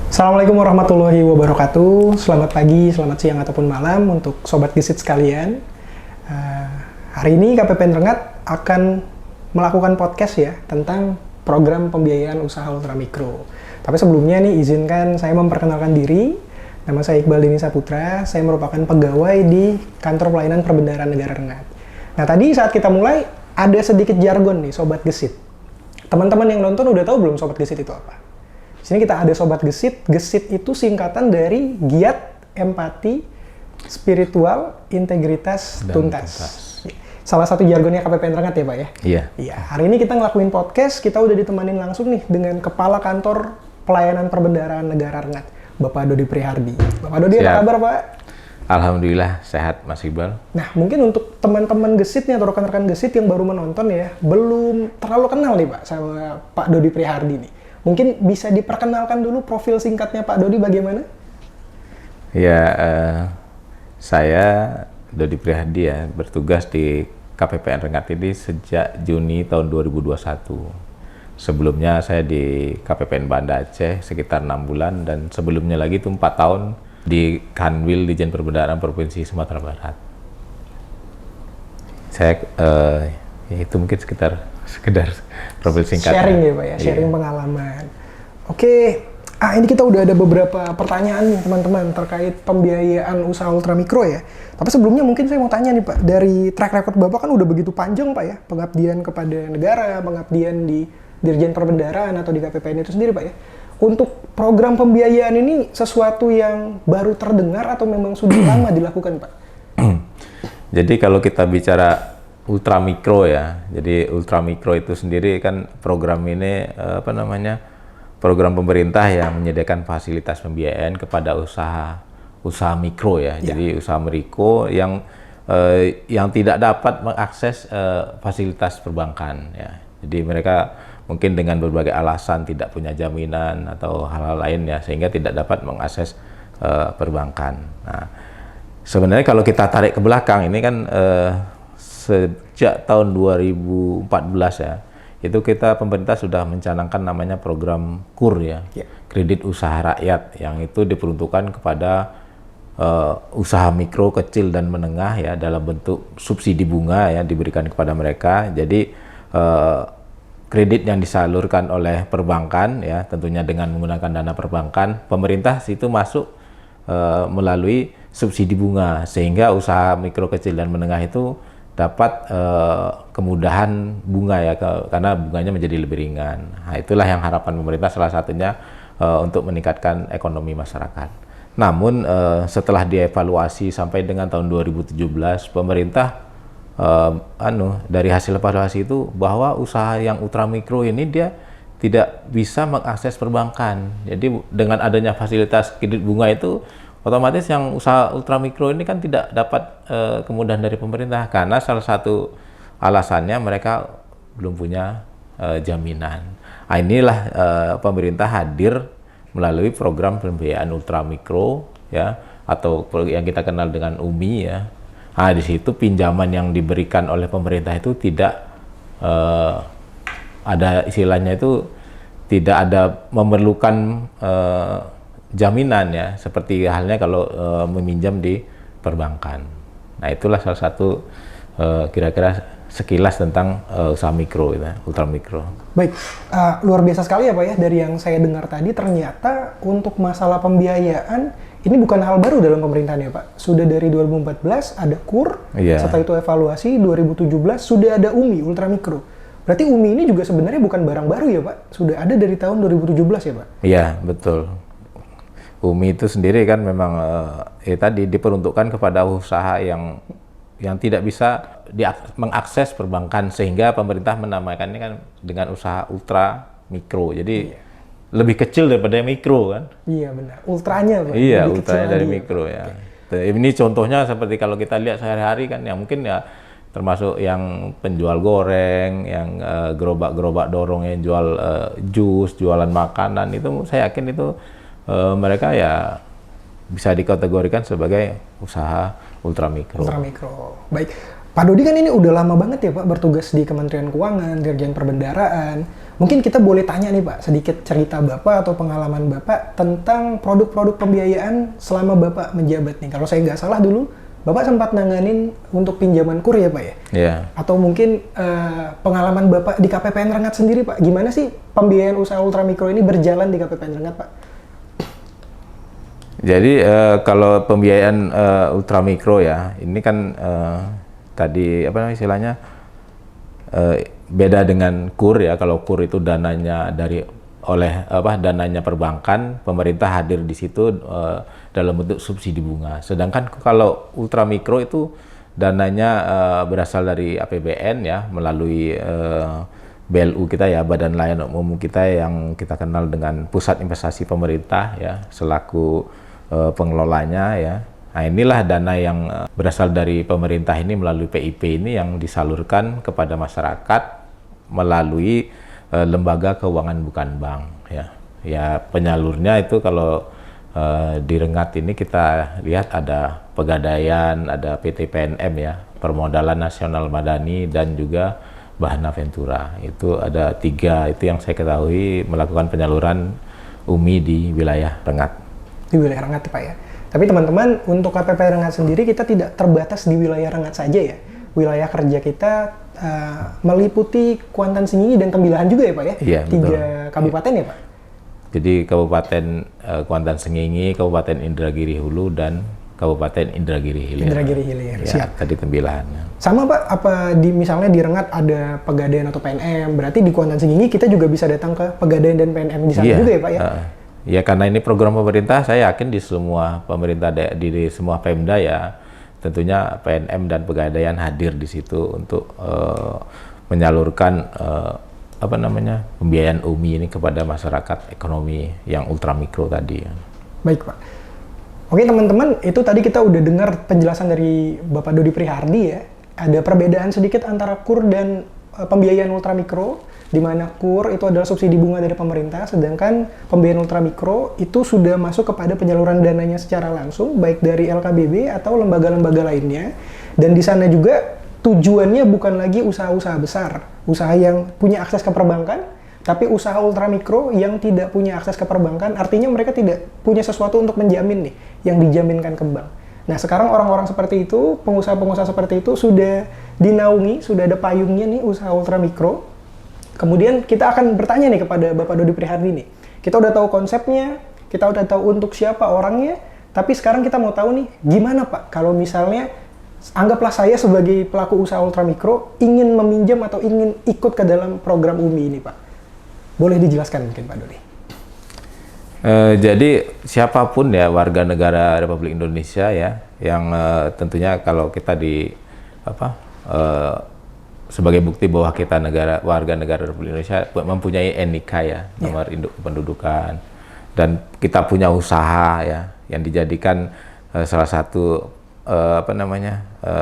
Assalamualaikum warahmatullahi wabarakatuh. Selamat pagi, selamat siang ataupun malam untuk sobat Gesit sekalian. Hari ini KPPN Rengat akan melakukan podcast ya tentang program pembiayaan usaha ultramikro. Tapi sebelumnya nih izinkan saya memperkenalkan diri. Nama saya Iqbal Dini Saputra. Saya merupakan pegawai di Kantor Pelayanan Perbendaharaan Negara Rengat. Nah tadi saat kita mulai ada sedikit jargon nih sobat Gesit. Teman-teman yang nonton udah tahu belum sobat Gesit itu apa? Di sini kita ada sobat Gesit. Gesit itu singkatan dari giat, empati, spiritual, integritas, tuntas. Salah satu jargonnya KPPN Rengat ya Pak ya? Iya. Iya. Hari ini kita ngelakuin podcast, kita udah ditemanin langsung nih dengan Kepala Kantor Pelayanan Perbendaharaan Negara Rengat, Bapak Dodi Prihardi. Bapak Dodi, apa kabar Pak? Alhamdulillah sehat Mas Iqbal. Nah mungkin untuk teman-teman Gesit nih atau rekan-rekan Gesit yang baru menonton ya, belum terlalu kenal nih Pak sama Pak Dodi Prihardi nih. Mungkin bisa diperkenalkan dulu profil singkatnya Pak Dodi bagaimana? Ya, saya Dodi Prihardi ya, bertugas di KPPN Rengat ini sejak Juni tahun 2021. Sebelumnya saya di KPPN Banda Aceh sekitar 6 bulan dan sebelumnya lagi itu 4 tahun di Kanwil Dijen Perbendaharaan Provinsi Sumatera Barat. Saya itu mungkin sekedar profil singkat. Sharing ya Pak ya, sharing pengalaman. Oke, ini kita udah ada beberapa pertanyaan nih teman-teman terkait pembiayaan usaha ultramikro ya. Tapi sebelumnya mungkin saya mau tanya nih Pak, dari track record Bapak kan udah begitu panjang Pak ya, pengabdian kepada negara, pengabdian di Dirjen Perbendaharaan atau di KPPN itu sendiri Pak ya. Untuk program pembiayaan ini sesuatu yang baru terdengar atau memang sudah lama dilakukan Pak? Jadi kalau kita bicara ultramikro ya, jadi ultramikro itu sendiri kan program ini program pemerintah yang menyediakan fasilitas pembiayaan kepada usaha mikro ya. Jadi usaha mikro yang tidak dapat mengakses fasilitas perbankan ya. Jadi mereka mungkin dengan berbagai alasan tidak punya jaminan atau hal-hal lain ya, sehingga tidak dapat mengakses perbankan. Nah, sebenarnya kalau kita tarik ke belakang ini kan sejak tahun 2014 ya, itu kita pemerintah sudah mencanangkan namanya program KUR ya, kredit usaha rakyat, yang itu diperuntukkan kepada usaha mikro, kecil dan menengah ya, dalam bentuk subsidi bunga ya diberikan kepada mereka. Jadi kredit yang disalurkan oleh perbankan ya, tentunya dengan menggunakan dana perbankan, pemerintah situ masuk melalui subsidi bunga, sehingga usaha mikro, kecil dan menengah itu dapat kemudahan bunga ya, karena bunganya menjadi lebih ringan. Nah, itulah yang harapan pemerintah salah satunya untuk meningkatkan ekonomi masyarakat. Namun setelah dievaluasi sampai dengan tahun 2017, pemerintah dari hasil evaluasi itu bahwa usaha yang ultramikro ini dia tidak bisa mengakses perbankan. Jadi dengan adanya fasilitas kredit bunga itu, otomatis yang usaha ultramikro ini kan tidak dapat kemudahan dari pemerintah, karena salah satu alasannya mereka belum punya jaminan. Nah, inilah pemerintah hadir melalui program pembiayaan ultramikro ya, atau yang kita kenal dengan UMI ya. Nah, di situ pinjaman yang diberikan oleh pemerintah itu tidak ada istilahnya itu tidak ada memerlukan jaminan ya, seperti halnya kalau meminjam di perbankan. Nah, itulah salah satu kira-kira sekilas tentang usaha mikro, ultramikro. Baik, luar biasa sekali ya Pak ya, dari yang saya dengar tadi ternyata untuk masalah pembiayaan ini bukan hal baru dalam pemerintahan ya Pak. Sudah dari 2014 ada KUR, setelah itu evaluasi 2017 sudah ada UMI, ultramikro. Berarti UMI ini juga sebenarnya bukan barang baru ya Pak, sudah ada dari tahun 2017 ya Pak? Iya, betul. UMI itu sendiri kan memang tadi diperuntukkan kepada usaha yang tidak bisa mengakses perbankan, sehingga pemerintah menamakannya kan dengan usaha ultra mikro. Jadi lebih kecil daripada mikro kan? Iya benar. Ultranya Pak. Iya, ultranya dari mikro ya. Ini contohnya seperti kalau kita lihat sehari-hari kan, ya mungkin ya termasuk yang penjual goreng, yang gerobak-gerobak dorong yang jual jus, jualan makanan, itu saya yakin itu mereka ya bisa dikategorikan sebagai usaha ultramikro. Ultramikro. Baik, Pak Dodi kan ini udah lama banget ya Pak bertugas di Kementerian Keuangan, Dirjen Perbendaraan. Mungkin kita boleh tanya nih Pak, sedikit cerita Bapak atau pengalaman Bapak tentang produk-produk pembiayaan selama Bapak menjabat nih. Kalau saya nggak salah dulu, Bapak sempat nanganin untuk pinjaman KUR ya Pak ya? Iya. Atau mungkin pengalaman Bapak di KPPN Rengat sendiri Pak, gimana sih pembiayaan usaha ultramikro ini berjalan di KPPN Rengat Pak? Jadi kalau pembiayaan ultramikro ya, ini kan tadi apa namanya istilahnya beda dengan KUR ya. Kalau KUR itu dananya dananya perbankan, pemerintah hadir di situ dalam bentuk subsidi bunga. Sedangkan kalau ultramikro itu dananya berasal dari APBN ya, melalui BLU kita ya, Badan Layanan Umum kita yang kita kenal dengan Pusat Investasi Pemerintah ya, selaku pengelolanya ya. Nah, inilah dana yang berasal dari pemerintah ini melalui PIP ini yang disalurkan kepada masyarakat melalui lembaga keuangan bukan bank ya. Ya, penyalurnya itu kalau di Rengat ini kita lihat ada Pegadaian, ada PT PNM ya, Permodalan Nasional Madani, dan juga Bahana Ventura. Itu ada 3 itu yang saya ketahui melakukan penyaluran UMI di wilayah Rengat. Di wilayah Rengat Pak ya. Tapi teman-teman, untuk KPP Rengat sendiri kita tidak terbatas di wilayah Rengat saja ya. Wilayah kerja kita meliputi Kuantan, Singigi, dan Tembilahan juga ya Pak ya? Iya, 3 betul. kabupaten ya Pak? Jadi Kabupaten Kuantan Sengingi, Kabupaten Indragiri Hulu, dan Kabupaten Indragiri Hilir. Indragiri Hilir, Ya, siap. tadi Tembilahan. Sama Pak, apa misalnya di Rengat ada Pegadaian atau PNM, berarti di Kuantan Sengingi kita juga bisa datang ke Pegadaian dan PNM di sana juga ya Pak ya? Ya, karena ini program pemerintah, saya yakin di semua pemerintah di semua Pemda ya, tentunya PNM dan Pegadaian hadir di situ untuk menyalurkan pembiayaan UMI ini kepada masyarakat ekonomi yang ultramikro tadi. Baik Pak. Oke teman-teman, itu tadi kita udah dengar penjelasan dari Bapak Dodi Prihardi ya. Ada perbedaan sedikit antara KUR dan pembiayaan ultramikro, di mana KUR itu adalah subsidi bunga dari pemerintah, sedangkan pembiayaan ultramikro itu sudah masuk kepada penyaluran dananya secara langsung, baik dari LKBB atau lembaga-lembaga lainnya. Dan di sana juga tujuannya bukan lagi usaha-usaha besar, usaha yang punya akses ke perbankan, tapi usaha ultramikro yang tidak punya akses ke perbankan, artinya mereka tidak punya sesuatu untuk menjamin nih, yang dijaminkan ke bank. Nah sekarang orang-orang seperti itu, pengusaha-pengusaha seperti itu sudah dinaungi, sudah ada payungnya nih usaha ultramikro. Kemudian kita akan bertanya nih kepada Bapak Dodi Prihardi nih. Kita udah tahu konsepnya, kita udah tahu untuk siapa orangnya, tapi sekarang kita mau tahu nih, gimana Pak kalau misalnya anggaplah saya sebagai pelaku usaha ultramikro ingin meminjam atau ingin ikut ke dalam program UMI ini Pak. Boleh dijelaskan mungkin Pak Dodi? Jadi siapapun ya warga negara Republik Indonesia ya, yang tentunya kalau kita sebagai bukti bahwa kita warga negara Republik Indonesia mempunyai NIK ya, nomor induk kependudukan, dan kita punya usaha ya yang dijadikan salah satu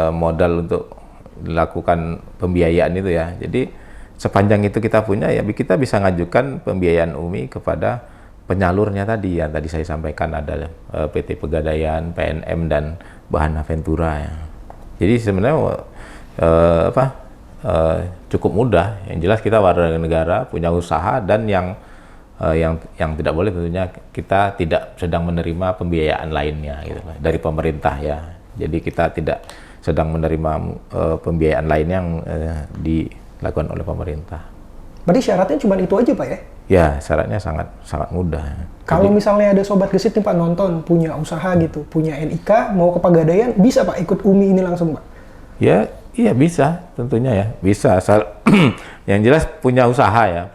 modal untuk dilakukan pembiayaan itu ya. Jadi sepanjang itu kita punya ya, kita bisa ngajukan pembiayaan UMI kepada penyalurnya tadi yang tadi saya sampaikan, ada PT Pegadaian, PNM, dan Bahana Ventura ya. Jadi sebenarnya cukup mudah. Yang jelas kita warga negara punya usaha, dan yang tidak boleh tentunya kita tidak sedang menerima pembiayaan lainnya gitu dari pemerintah ya. Jadi kita tidak sedang menerima pembiayaan lain yang dilakukan oleh pemerintah. Berarti syaratnya cuma itu aja Pak ya? Ya, syaratnya sangat mudah. Kalau misalnya ada sobat gesit nih Pak nonton, punya usaha gitu, punya NIK, mau ke Pegadaian, bisa Pak ikut UMI ini langsung Pak? Ya, iya bisa, tentunya ya, bisa. Yang jelas punya usaha ya,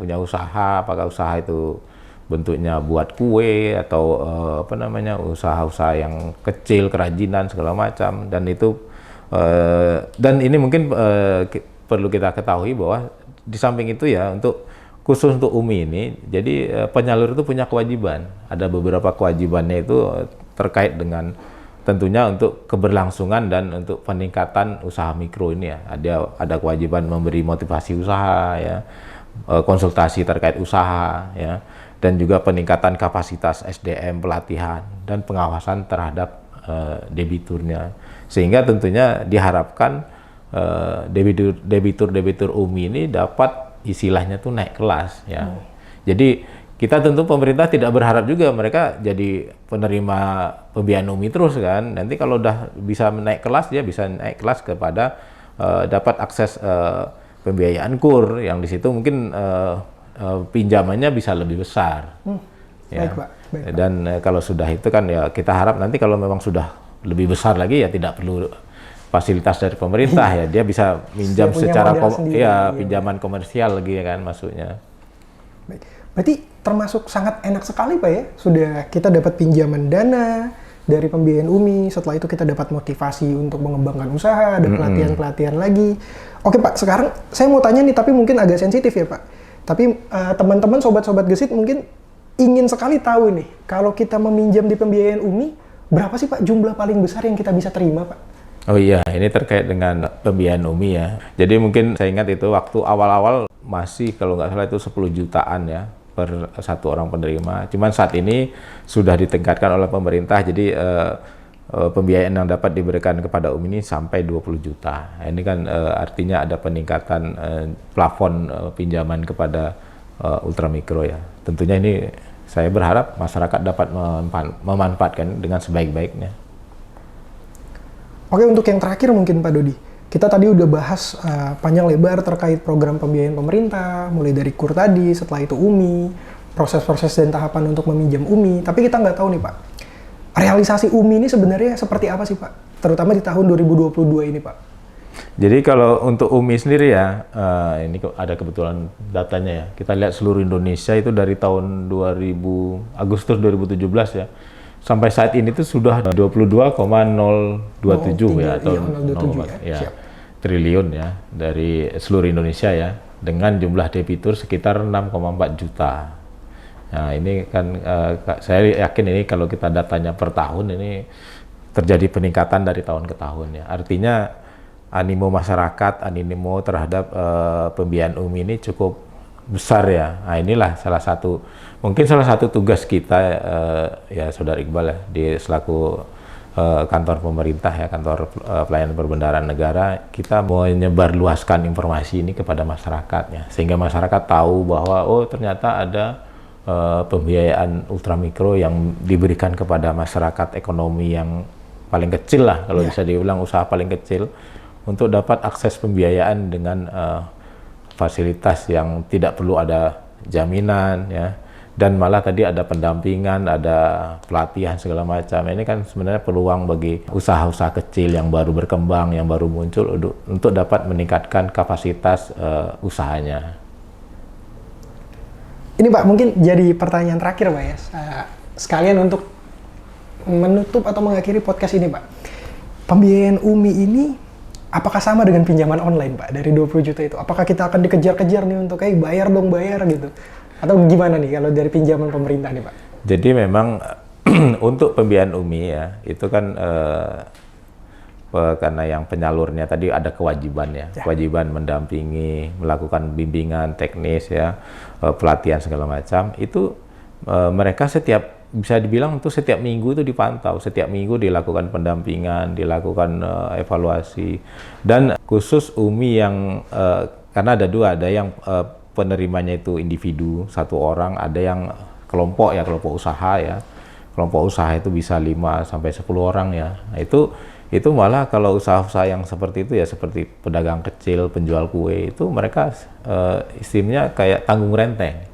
apakah usaha itu bentuknya buat kue atau usaha-usaha yang kecil, kerajinan segala macam, dan itu dan ini mungkin perlu kita ketahui bahwa di samping itu ya, khusus untuk UMI ini, jadi penyalur itu punya kewajiban. Ada beberapa kewajibannya itu terkait dengan tentunya untuk keberlangsungan dan untuk peningkatan usaha mikro ini ya. Ada kewajiban memberi motivasi usaha ya, konsultasi terkait usaha ya, dan juga peningkatan kapasitas SDM, pelatihan, dan pengawasan terhadap debiturnya. Sehingga tentunya diharapkan debitur UMI ini dapat istilahnya tuh naik kelas ya. Jadi kita tentu pemerintah tidak berharap juga mereka jadi penerima pembiayaan UMI terus kan. Nanti kalau udah bisa naik kelas, dia bisa naik kelas kepada dapat akses pembiayaan KUR yang di situ mungkin pinjamannya bisa lebih besar. Ya. Baik, Pak. Baik, Pak. Dan kalau sudah itu kan ya kita harap nanti kalau memang sudah lebih besar lagi ya tidak perlu fasilitas dari pemerintah ya, dia bisa minjam secara pinjaman komersial lagi ya kan maksudnya. Baik. Berarti termasuk sangat enak sekali Pak ya, sudah kita dapat pinjaman dana dari pembiayaan UMI, setelah itu kita dapat motivasi untuk mengembangkan usaha, ada pelatihan-pelatihan lagi. Oke Pak, sekarang saya mau tanya nih, tapi mungkin agak sensitif ya Pak. Tapi teman-teman, sobat-sobat Gesit mungkin ingin sekali tahu nih, kalau kita meminjam di pembiayaan UMI, berapa sih Pak jumlah paling besar yang kita bisa terima Pak? Oh iya, ini terkait dengan pembiayaan UMI ya. Jadi mungkin saya ingat itu waktu awal-awal masih kalau nggak salah itu 10 jutaan ya per satu orang penerima. Cuman saat ini sudah ditingkatkan oleh pemerintah, jadi pembiayaan yang dapat diberikan kepada UMI ini sampai 20 juta. Ini kan artinya ada peningkatan plafon pinjaman kepada ultramikro ya. Tentunya ini saya berharap masyarakat dapat memanfaatkan dengan sebaik-baiknya. Oke, untuk yang terakhir mungkin Pak Dodi, kita tadi udah bahas panjang lebar terkait program pembiayaan pemerintah, mulai dari KUR tadi, setelah itu UMI, proses-proses dan tahapan untuk meminjam UMI. Tapi kita nggak tahu nih Pak, realisasi UMI ini sebenarnya seperti apa sih Pak? Terutama di tahun 2022 ini Pak. Jadi kalau untuk UMI sendiri ya, ini ada kebetulan datanya ya. Kita lihat seluruh Indonesia itu dari tahun Agustus 2017 ya. Sampai saat ini tuh sudah 22,027 ya atau 0,27 ya, triliun ya dari seluruh Indonesia ya, dengan jumlah debitur sekitar 6,4 juta. Nah ini kan saya yakin ini kalau kita datanya per tahun ini terjadi peningkatan dari tahun ke tahun ya. Artinya animo masyarakat, animo terhadap pembiayaan UMI ini cukup besar ya. Nah inilah salah satu tugas kita ya Saudara Iqbal ya, di selaku kantor pemerintah ya, kantor pelayanan perbendaharaan negara, kita mau menyebarluaskan informasi ini kepada masyarakat ya, sehingga masyarakat tahu bahwa oh ternyata ada pembiayaan ultramikro yang diberikan kepada masyarakat ekonomi yang paling kecil lah, kalau bisa dibilang usaha paling kecil, untuk dapat akses pembiayaan dengan fasilitas yang tidak perlu ada jaminan ya, dan malah tadi ada pendampingan, ada pelatihan segala macam. Ini kan sebenarnya peluang bagi usaha-usaha kecil yang baru berkembang, yang baru muncul untuk dapat meningkatkan kapasitas usahanya. Ini Pak, mungkin jadi pertanyaan terakhir Pak ya, sekalian untuk menutup atau mengakhiri podcast ini Pak. Pembiayaan UMI ini apakah sama dengan pinjaman online Pak dari 20 juta itu? Apakah kita akan dikejar-kejar nih untuk bayar dong bayar gitu? Atau gimana nih kalau dari pinjaman pemerintah nih Pak? Jadi memang untuk pembiayaan UMI ya, itu kan karena yang penyalurnya tadi ada kewajiban ya, kewajiban mendampingi, melakukan bimbingan teknis ya, pelatihan segala macam. Itu mereka bisa dibilang itu setiap minggu itu dipantau, setiap minggu dilakukan pendampingan, dilakukan evaluasi. Dan khusus UMI yang karena ada dua, ada yang penerimanya itu individu satu orang, ada yang kelompok ya, kelompok usaha ya. Kelompok usaha itu bisa 5 sampai 10 orang ya. Nah, itu malah kalau usaha-usaha yang seperti itu ya, seperti pedagang kecil, penjual kue, itu mereka istimewanya kayak tanggung renteng.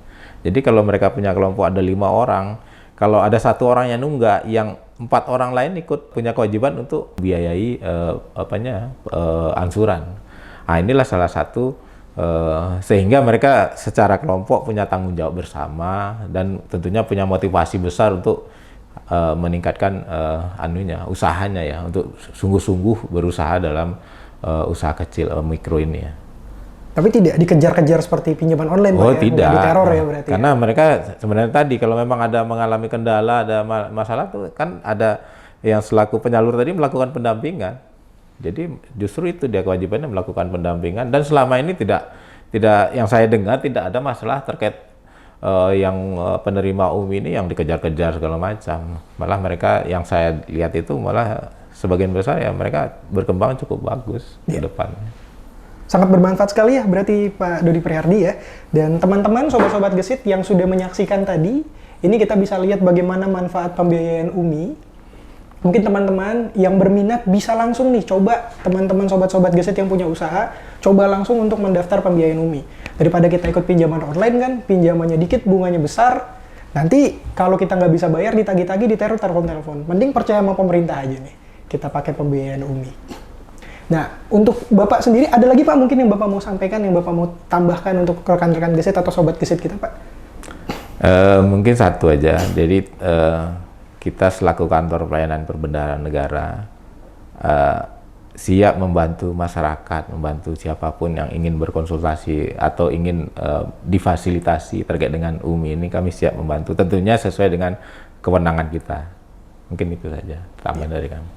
Jadi kalau mereka punya kelompok ada 5 orang, kalau ada 1 orang yang nunggak, yang 4 orang lain ikut punya kewajiban untuk biayai angsuran. Nah inilah salah satu sehingga mereka secara kelompok punya tanggung jawab bersama dan tentunya punya motivasi besar untuk meningkatkan usahanya ya, untuk sungguh-sungguh berusaha dalam usaha kecil mikro ini ya. Tapi tidak dikejar-kejar seperti pinjaman online Pak ya? Tidak. Diteror ya berarti. Karena mereka sebenarnya tadi kalau memang ada mengalami kendala, ada masalah tuh kan ada yang selaku penyalur tadi melakukan pendampingan. Jadi justru itu dia kewajibannya melakukan pendampingan, dan selama ini tidak yang saya dengar tidak ada masalah terkait yang penerima UMI ini yang dikejar-kejar segala macam. Malah mereka yang saya lihat itu malah sebagian besar ya mereka berkembang cukup bagus ke depannya. Sangat bermanfaat sekali ya berarti Pak Dodi Prihardi ya. Dan teman-teman, sobat-sobat gesit yang sudah menyaksikan tadi, ini kita bisa lihat bagaimana manfaat pembiayaan UMI. Mungkin teman-teman yang berminat bisa langsung nih coba, teman-teman sobat-sobat gesit yang punya usaha, coba langsung untuk mendaftar pembiayaan UMI. Daripada kita ikut pinjaman online kan, pinjamannya dikit, bunganya besar, nanti kalau kita nggak bisa bayar ditagih-tagih, diteror telepon. Mending percaya sama pemerintah aja nih, kita pakai pembiayaan UMI. Nah, untuk Bapak sendiri, ada lagi Pak mungkin yang Bapak mau sampaikan, yang Bapak mau tambahkan untuk rekan-rekan gesit atau sobat gesit kita Pak? Mungkin satu aja, jadi kita selaku kantor pelayanan perbendaharaan negara siap membantu masyarakat, membantu siapapun yang ingin berkonsultasi atau ingin difasilitasi terkait dengan UMI ini, kami siap membantu, tentunya sesuai dengan kewenangan kita. Mungkin itu saja tambahan dari kami.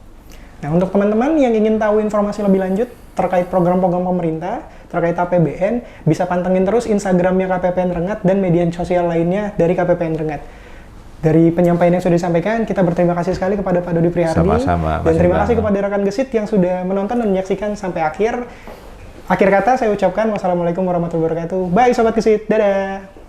Nah, untuk teman-teman yang ingin tahu informasi lebih lanjut terkait program-program pemerintah, terkait APBN, bisa pantengin terus Instagramnya KPPN Rengat dan media sosial lainnya dari KPPN Rengat. Dari penyampaian yang sudah disampaikan, kita berterima kasih sekali kepada Pak Dodi Prihardi. Sama-sama. Dan terima kasih kepada rekan gesit yang sudah menonton dan menyaksikan sampai akhir. Akhir kata saya ucapkan wassalamualaikum warahmatullahi wabarakatuh. Bye Sobat Gesit, dadah!